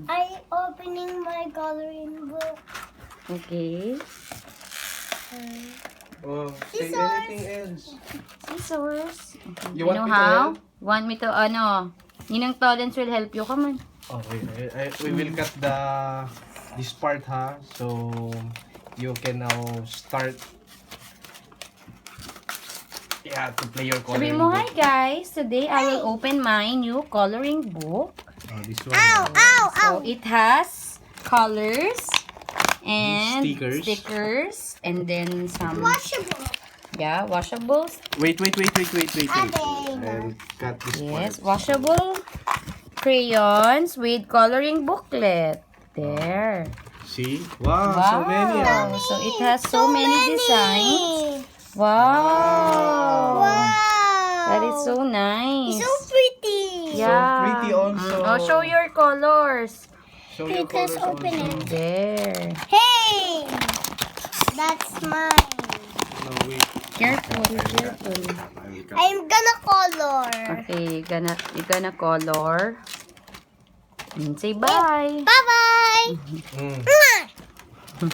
I opening my coloring book. Okay. Oh, say Scissors. anything else. Scissors. Okay. You want me to how? help? Want me to, Ninang Tollens will help you. Come on. Okay, we will cut this part, ha. So you can now start. Yeah, to play your Sabi coloring mo, book. hi guys. Today I will open my new coloring book. Oh, this one. So it has colors and Stickers. and then some Washable. washables. Wait. Ate. I'll cut this Yes, part. washable crayons with coloring booklet. There. See? Wow, so many. Wow. So it has so many designs. Wow. Wow. That is so nice. So pretty. Yeah. So pretty also. Oh, show your colors. Show your Let's colors open also. it. There. Hey, that's mine. No, wait. Careful. I will cut. I'm gonna color. Okay, you're gonna color. And say bye. Bye bye. Mm. Mwah.